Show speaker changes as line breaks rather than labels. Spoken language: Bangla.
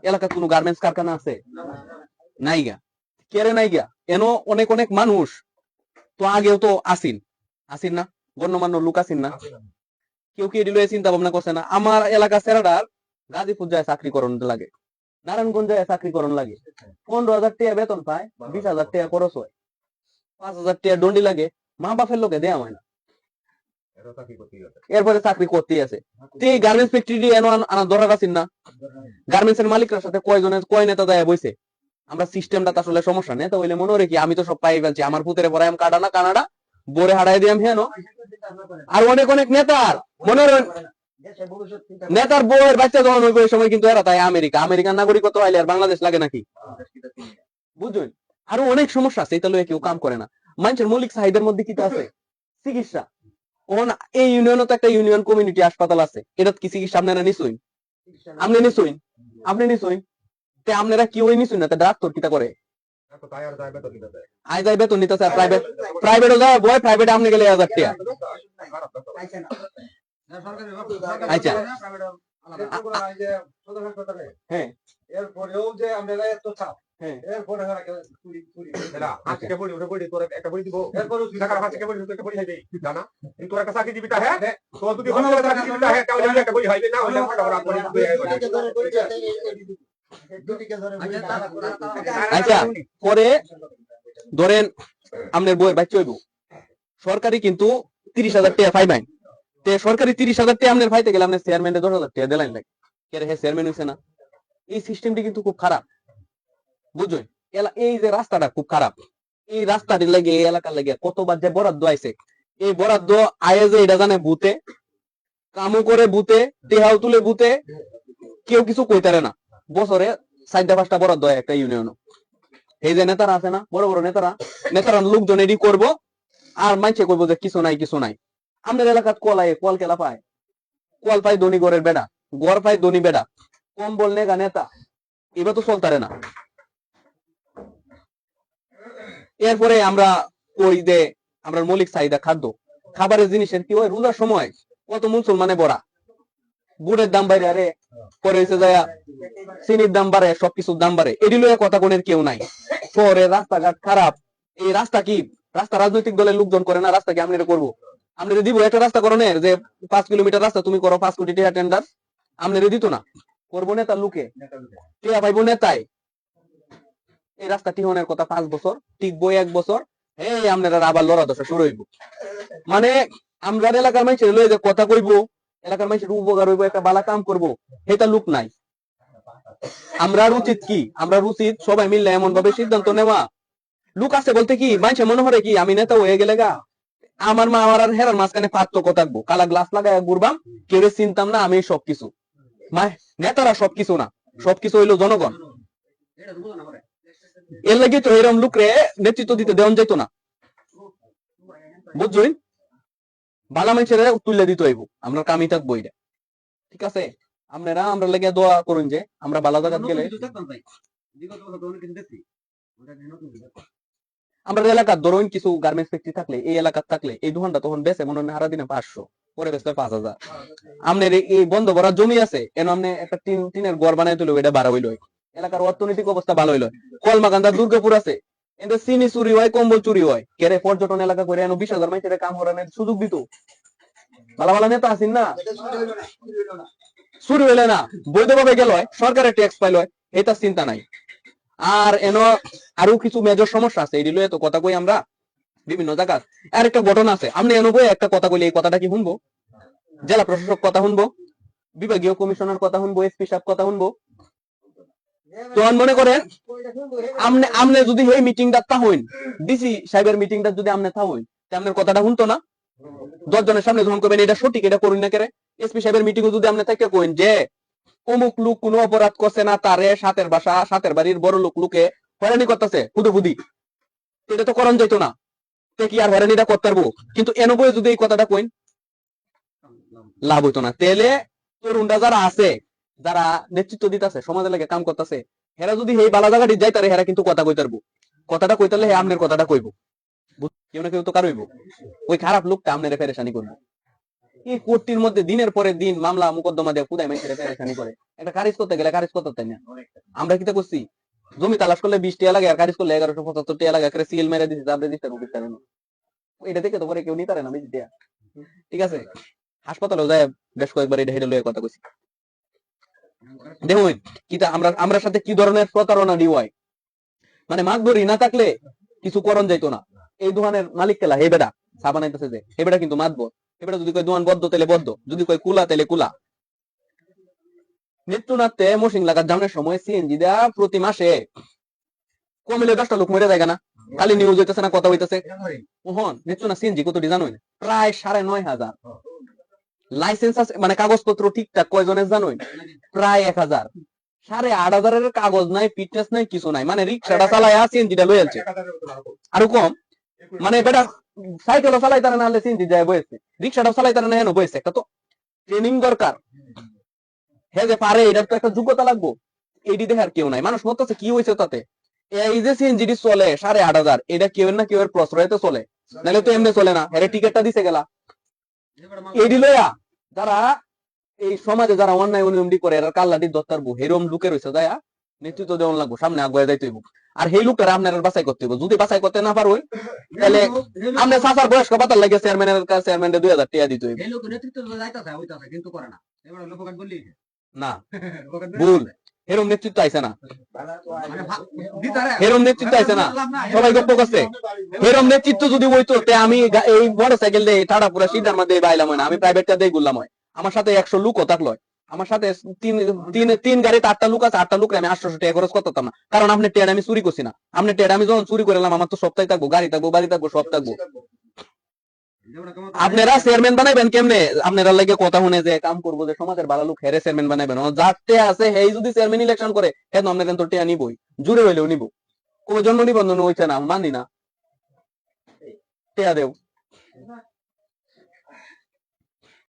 এলাকা কোনো গার্মেন্টস কারখানা আছে? নাই গা। কেরে নাই গা? এনো অনেক অনেক মানুষ তো আগেও তো আসিন না, গণ্যমান্য লোক আসিন না, কেউ কি এডিলো চিন্তা ভাবনা করছে না? আমার এলাকা সেরাডার গাজীপুর যায় চাকরি করণ লাগে, নারায়ণগঞ্জ যায় চাকরি করণ লাগে, 15,000 টাকা বেতন পায়, 20,000 টাকা খরচ হয়, 5,000 টাকা দন্ডি লাগে, মা বাপের লোকে দেয়া হয় না, এরপরে চাকরি করতেই আছে। এই গার্মেন্টস ফ্যাক্টরি আনা দরকার আছে না? গার্মেন্টস এর মালিকরা সাথে কয় নেতা দেয় বইছে? আমরা সিস্টেমটা আসলে সমস্যা, নেতা হইলে মনে রেখি আমি তো সব পাই ফেলছি, আমার পুতেরে পরে আমি কানাডা বোরে হারাই দিয়াম হেন। আর অনেক অনেক নেতার মনে নেতার বউয়ের বাচ্চা যখন হইবে ওই সময় কিন্তু এরা তাই আমেরিকান নাগরিকত্ব আইলে আর বাংলাদেশ লাগে নাকি? বুঝলেন? আরো অনেক সমস্যা আছে, এটা লইয়া কেউ কাম করে না। মানুষের মৌলিক চাহিদার মধ্যে কি আছে? চিকিৎসা। এই ইউনিয়নে তো একটা ইউনিয়ন কমিউনিটি হাসপাতাল আছে, এটা কি চিকিৎসা আপনারা নিশ্চয়ই? আপনি নিশ্চয়ই আপনারা কি ওই নিশ্চয়ই না? ডাক্তার কিটা করে? আয় যায় বেতন নিতেছে, প্রাইভেটও যায় বয়, প্রাইভেটে আপনি গেলে 1,000 টাকা। আচ্ছা হ্যাঁ, এরপরেও যে আমরা এত চাপ, এরপরে আজকে পড়ি ওটা পড়ি তোর একটা বই দিব, এরপরে টাকার হাতে পড়ি তোর একটা বই হইবে জানা, কিন্তু তোর একটা চাকরি দিবিটা হ্যাঁ, তোর যদি কোনো চাকরি দিবিটা হ্যাঁ তাহলে একটা বই হইবে, না হইলে আমরা রাত করে আচ্ছা পরে ধরেন আপনার বইয়ের বাচ্চা হইব, সরকারি কিন্তু 30,000 টাকা পাইবেন, সরকারি 30,000 টাকা আপনার পাইতে গেলে আপনার চেয়ারম্যানের 10,000 টাকা দেলাইন লাগে, কে রে চেয়ারম্যান হইছে না? এই সিস্টেমটি কিন্তু খুব খারাপ, বুঝছেন? এই যে রাস্তাটা খুব খারাপ, এই রাস্তাটির লাগে এই এলাকার লাগে কতবার যে বরাদ্দ আইছে, এই বরাদ্দ আয়ে যে এটা জানে ভূতে কামও করে, ভূতে টেহাও তুলে, ভূতে কেউ কিছু কইতারে না। বছরে 4-5টা বরাদ্দ হয় একটা ইউনিয়ন। এই যে নেতারা আছে না, বড় বড় নেতারা লোকজন এডি করবো আর মানছে করবো যে কিছু নাই। আমাদের এলাকাত কল কেলা পায়, কল পায় ধনী গড়ের বেড়া, গড় পায় ধনী বেড়া, কম বললে গা নেতা, এবার তো চলতারে না। এরপরে আমরা কই যে আমরা মৌলিক চাহিদা খাদ্য, খাবারের জিনিসের কি হয়? রোজার সময় কত মুসলমানে বড়া, গুড়ের দাম বাইরে, আরে পরে হয়েছে যায় চিনির দাম বাড়ে, সবকিছুর দাম বাড়ে, এটি লইয়া কথা কোনের কেউ নাই। শহরে রাস্তাঘাট খারাপ, এই রাস্তা কি রাস্তা রাজনৈতিক দলের লোকজন করে না? রাস্তা কি আমরা করবো? আমরা দিব একটা রাস্তা করণের যে 5 কিলোমিটার রাস্তা তুমি করো, 5 কোটি টাকা টেন্ডার, আমরা দিত না, করবো নেতার লোকে, টিয়া পাইবো নেতাই। এই রাস্তা টিহনের কথা 5 বছর টিকবো, 1 বছর এই আপনারা আবার লড়া দশা শুরু হইব। মানে আমরা এলাকার মানুষের লয়ে যে কথা কইবো, এলাকার মানুষের উপকার হইব, একটা বালা কাম করবো, এটা লোক নাই। আমরা উচিত কি? আমরা উচিত সবাই মিললে এমন ভাবে সিদ্ধান্ত নেওয়া। লোক আছে বলতে কি মানুষে মনে হয় কি আমি নেতা হয়ে গেলে গা আমার মা আমার আর হেরার মাঝখানে পার্থক্য থাকবো, কালা গ্লাস লাগায় ঘুরবাম, কেউ চিনতাম না আমি সবকিছু। নেতারা সবকিছু না, সবকিছু হইলো জনগণ। এর লাগে তো এরকম লোকরে নেতৃত্ব দিতে দেওয়া যেত না, বুঝছই? বালা মানুষের তুলে দিতে হইব, আমরা কামি থাকবো এটা, ঠিক আছে? আপনারা আমরা লেগে দোয়া করুন যে আমরা বালা জায়গা গেলে, আমরা এলাকার ধরুন কিছু গার্মেন্টস ফ্যাক্টরি থাকলে, এই এলাকার থাকলে এই দোকানটা তখন বেচে মনে হয় হারা দিনে 500, পরে বেচতে 5,000। আপনার এই বন্ধ করার জমি আছে এন, আপনি একটা টিনের ঘর বানাই তুলো, এটা বাড়া হইলো, এলাকার অর্থনৈতিক অবস্থা ভালো হইলো। কলমাকান্দা দুর্গাপুর আছে, এতে চিনি চুরি হয়, কম্বল চুরি হয়, কেরে পর্যটন এলাকা করে এনে 20,000 মানুষের কাম করানোর সুযোগ দিত। ভালো ভালো নেতা আছেন না, চুরি হইলে না বৈধভাবে গেল, সরকারের ট্যাক্স পাইল, এটা চিন্তা নাই। আর এন আরো কিছু মেজর সমস্যা আছে, এটি লইয়া তো কথা কই আমরা বিভিন্ন জায়গা। আর একটা ঘটনা আছে, আপনি এন বই একটা কথা কইলে এই কথাটা কি শুনবো? জেলা প্রশাসক কথা শুনবো, বিভাগীয় কমিশনার কথা শুনবো, এসপি সাহেব কথা শুনবো। তখন মনে করেন আপনি যদি এই মিটিংটা তা হইন, ডিসি সাহেবের মিটিংটা যদি আপনি তা হইন, আপনার কথাটা শুনতো না? 10 জনের সামনে যখন করবেন এটা সঠিক, এটা করুন না কেরে। এসপি সাহেবের মিটিং যদি আপনি থেকে কইন যে অমুক লোক কোনো অপরাধ করছে না, তারে সাতের বাসা সাতের বাড়ির বড় লোকে হয়রানি করতেছে হুদুহুদি, এটা তো করণ যাইতো না, কি আর হয়রানিটা করতে পারবো? কিন্তু এনবয়ে যদি এই কথাটা কইন লাভ হইতো না। তেলে তরুণরা যারা আছে, যারা নেতৃত্ব দিতেছে, সমাজের লাগে কাম করতেছে, হেরা যদি এই বালা জায়গাটি যাই তারে হেরা কিন্তু কথা কইতে পারবো, কথাটা কইতালে হে আমনের কথাটা কইবো, কেউ না কেউ তো কারইব, ওই খারাপ লোকটা আমনের ফেরেশানি করবো। এই কোর্টের মধ্যে দিনের পরে দিন মামলা মোকদ্দমা দিয়ে খুদাই মাইসেরে পেরেশানি করে। একটা খারিজ করতে গেলে খারিজ করতে তাই না। আমরা কিতা করছি, জমি তালাশ করলে 20 টাকা লাগে আর খারিজ করলে 1175 টাকা লাগে, করে সিল মেরে দিছি, তারপরে দিতে রুবিত পারে না। এটা দেখে তো পরে কেউ নিতে পারে না বুঝি দিয়া। ঠিক আছে, হাসপাতালেও যায় বেশ কয়েকবার এটা হেডে লয়ে কথা কইছি। দেখুন কিতা আমরা সাথে কি ধরনের প্রতারণা হয়, মানে মাতবরি না থাকলে কিছু করণ যাইতো না। এই দোকানের মালিক কেলা হে বেটা চা বানাইতেছে যে, হে বেটা কিন্তু মাতবর, হে বেটা যদি কয় দোকান বদ্ধ তাহলে বদ্ধ, যদি কয় কুলা তাহলে কুলা। নেত্রনাথে মশিং লাগার জামনের সময় সিএনজি দেয়া প্রতি মাসে কমিলে 10টা লোক মরে যায় না, খালি নিউজ হইতেছে না, কথা হইতেছে। ওহন নেত্রনাথ সিএনজি কত জানোই প্রায় 9,500। লাইসেন্স আছে মানে কাগজপত্র ঠিকঠাক কয়জনের জানোই, প্রায় 1000। 8,500 কাগজ নাই, ফিটনেস নাই, কিছু নাই, মানে রিক্সাটা চালায় সিএনজিটা লয়ে আনছে আরো কম। মানে বেটা সাইকেলও চালাই তারা না হলে সিএনজি যায় বয়েছে, রিক্সাটাও চালাই তারা না হেন বয়েছে। একটা তো ট্রেনিং দরকার, হ্যাঁ যে পারে, এটার তো একটা যোগ্যতা লাগবো। এইটি দেখার কেউ নাই, মানুষ মরতেছে কি হয়েছে তাতে। এই যে সিএনজি চলে 8,500, এটা কেউ না কেউ প্রশ্রয়তে চলে, নাহলে তো এমনি চলে না। এর টিকিটটা দিছে গেলা এইডি লয়া যারা এই সমাজে যারা অন্যায় অনুমতি করে এরা কাল্লাটি দত্তারবো হেরম লুকে রয়েছে যায় নেতৃত্ব দেওয়ান লাগবো, সামনে আগুয়ে যাইতে হইব। আর সেই লোকটা আপনার বাছাই করতে হইব, যদি বাছাই করতে না পারো তাহলে আপনার চাচার বয়স্ক পাতার লাগে চেয়ারম্যানের কাছে, চেয়ারম্যানের 2,000 টাকা দিতে হইব। না ভুল, এরম নেতৃত্ব আইছে না, এরম নেতৃত্ব আইছে না, সবাই গপ্প করছে। এরম নেতৃত্ব যদি হইতো তে আমি এই মোটর সাইকেল দিয়ে ঠাড়া পুরা সিদ্ধার মধ্যে বাইলাম হয় না, আমি প্রাইভেট কার দিয়ে ঘুরলাম হয়। আমার সাথে 100 লোক থাকলো, আমার সাথে তিন গাড়িতে 8টা লোক আছে, 8টা লোকের আমি 800 টাকা খরচ করতাম না, কারণ আপনি টেড আমি চুরি করছি না। আপনি টেড আমি যখন চুরি করলাম আমার তো সপ্তাহে থাকবো, গাড়ি থাকবো, বাড়ি থাকবো, সব থাকবো। আপনারা চেয়ারম্যান বানাইবেন কেমনে, আপনারা লাগে কথা শুনে যে কাম করবো যে সমাজের ভালো লোক হেরে চেয়ারম্যান বানাইবেন, যাতে আছে হেই যদি চেয়ারম্যান ইলেকশন করে কেন আপনার তো টিয়া নিবই, জুড়ে হইলেও নিব। কোনো জন্ম নিবন্ধন হইছে না, মানি না, টিয়া দেও।